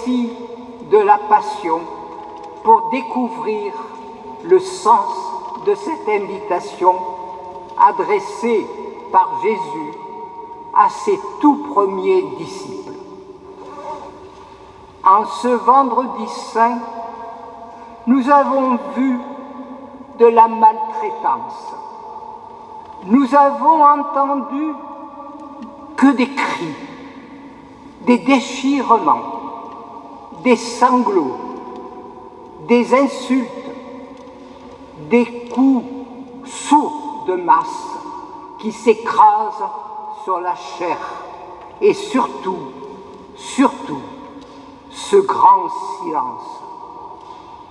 récit de la Passion pour découvrir le sens de cette invitation adressée par Jésus à ses tout premiers disciples. En ce vendredi saint, nous avons vu de la maltraitance. Nous avons entendu que des cris, des déchirements, des sanglots, des insultes, des coups sourds de masse qui s'écrasent sur la chair et surtout, ce grand silence.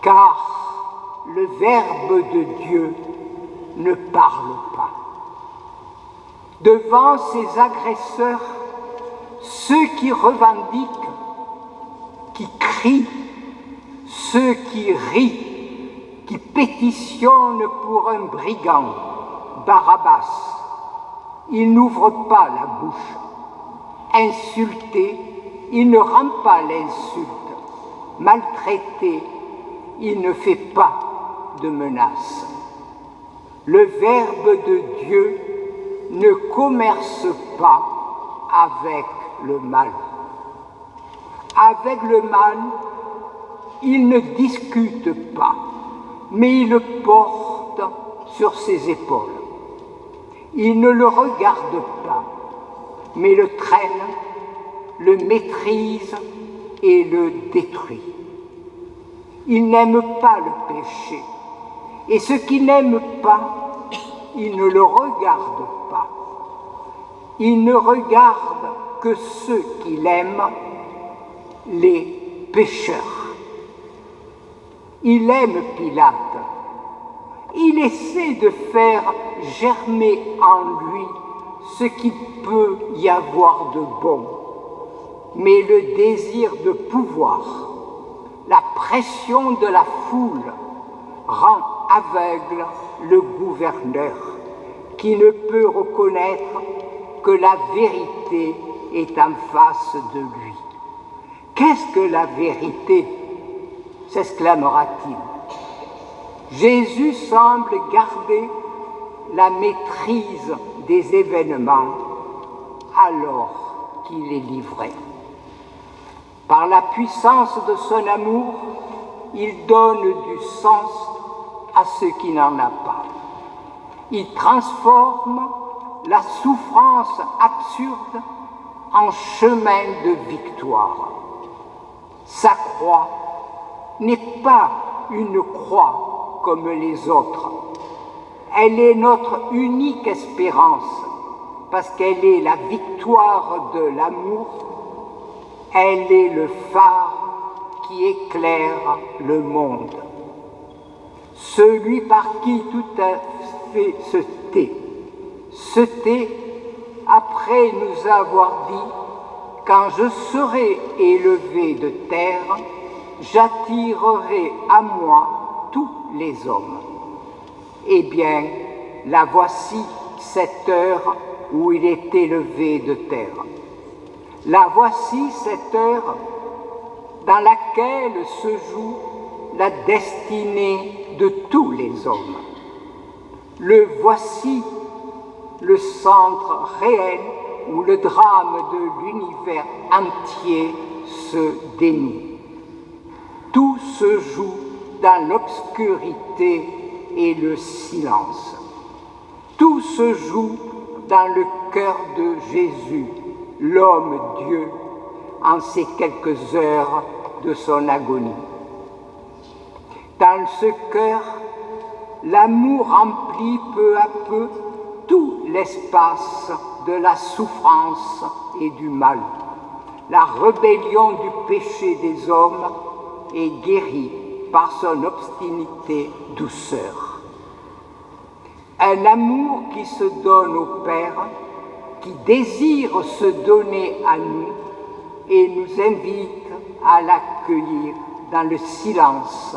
Car le Verbe de Dieu ne parle pas. Devant ces agresseurs, ceux qui revendiquent, qui crient, ceux qui rient, qui pétitionnent pour un brigand, Barabbas, il n'ouvre pas la bouche. Insulté, il ne rend pas l'insulte. Maltraité, il ne fait pas de menaces. Le Verbe de Dieu ne commerce pas avec le mal. Avec le mal, il ne discute pas, mais il le porte sur ses épaules. Il ne le regarde pas, mais le traîne, le maîtrise et le détruit. Il n'aime pas le péché, et ce qu'il n'aime pas, il ne le regarde pas. Il ne regarde que ceux qu'il aime, les pécheurs. Il aime Pilate. Il essaie de faire germer en lui ce qu'il peut y avoir de bon. Mais le désir de pouvoir, la pression de la foule rend aveugle le gouverneur qui ne peut reconnaître que la vérité est en face de lui. Qu'est-ce que la vérité ? S'exclamera-t-il. Jésus semble garder la maîtrise des événements alors qu'il est livré. Par la puissance de son amour, il donne du sens à ce qui n'en a pas. Il transforme la souffrance absurde en chemin de victoire. Sa croix n'est pas une croix comme les autres. Elle est notre unique espérance parce qu'elle est la victoire de l'amour. Elle est le phare qui éclaire le monde. Celui par qui tout a fait se tait après nous avoir dit « Quand je serai élevé de terre, j'attirerai à moi tous les hommes. » Eh bien, la voici cette heure où il est élevé de terre. La voici cette heure dans laquelle se joue la destinée de tous les hommes. Le voici le centre réel où le drame de l'univers entier se dénoue. Tout se joue dans l'obscurité et le silence. Tout se joue dans le cœur de Jésus, l'homme-Dieu, en ces quelques heures de son agonie. Dans ce cœur, l'amour remplit peu à peu tout l'espace de la souffrance et du mal. La rébellion du péché des hommes est guérie par son obstinité douceur. Un amour qui se donne au Père, qui désire se donner à nous et nous invite à l'accueillir dans le silence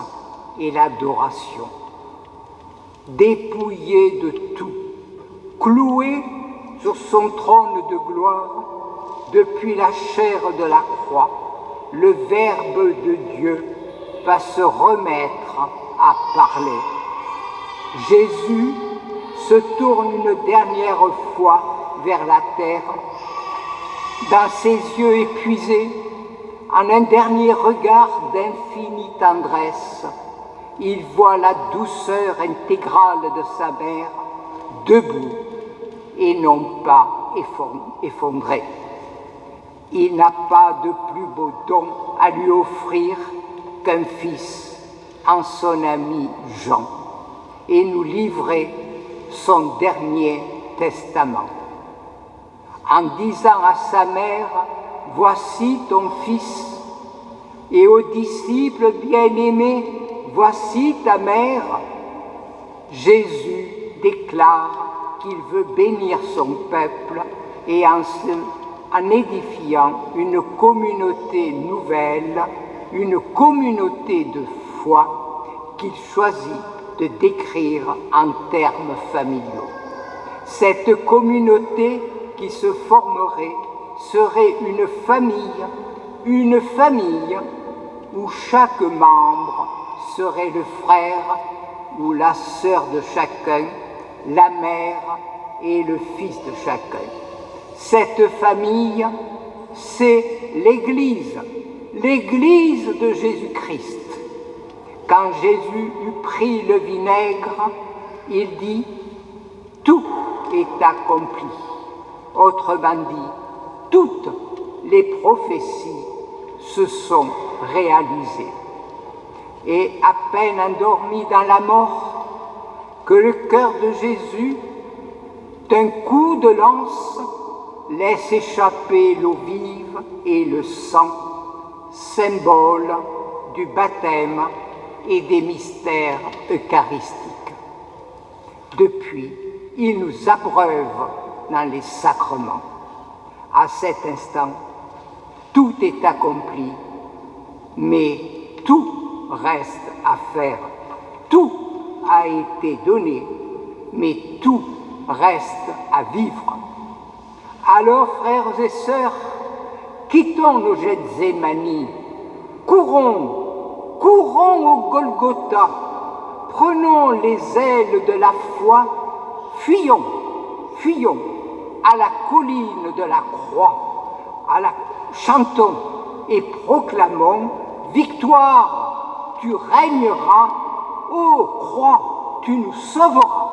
et l'adoration. Dépouillé de tout, cloué sur son trône de gloire, depuis la chair de la croix, le Verbe de Dieu va se remettre à parler. Jésus se tourne une dernière fois vers la terre. Dans ses yeux épuisés, en un dernier regard d'infinie tendresse, il voit la douceur intégrale de sa mère, debout et non pas effondrée. Il n'a pas de plus beau don à lui offrir qu'un fils en son ami Jean et nous livrer son dernier testament. En disant à sa mère, « Voici ton fils », et aux disciples bien-aimés, « Voici ta mère », Jésus déclare qu'il veut bénir son peuple et en édifiant une communauté nouvelle, une communauté de foi qu'il choisit de décrire en termes familiaux. Cette communauté qui se formerait serait une famille où chaque membre serait le frère ou la sœur de chacun, la mère et le fils de chacun. Cette famille, c'est l'Église, l'Église de Jésus-Christ. Quand Jésus eut pris le vinaigre, il dit « Tout est accompli ». Autrement dit, toutes les prophéties se sont réalisées. Et à peine endormi dans la mort, que le cœur de Jésus, d'un coup de lance, laisse échapper l'eau vive et le sang, symbole du baptême et des mystères eucharistiques. Depuis, il nous abreuve dans les sacrements. À cet instant, tout est accompli, mais tout reste à faire. Tout a été donné, mais tout reste à vivre. Alors, frères et sœurs, quittons nos Gethsémani, courons au Golgotha, prenons les ailes de la foi, fuyons à la colline de la croix, chantons et proclamons « Victoire, tu régneras, ô croix, tu nous sauveras ».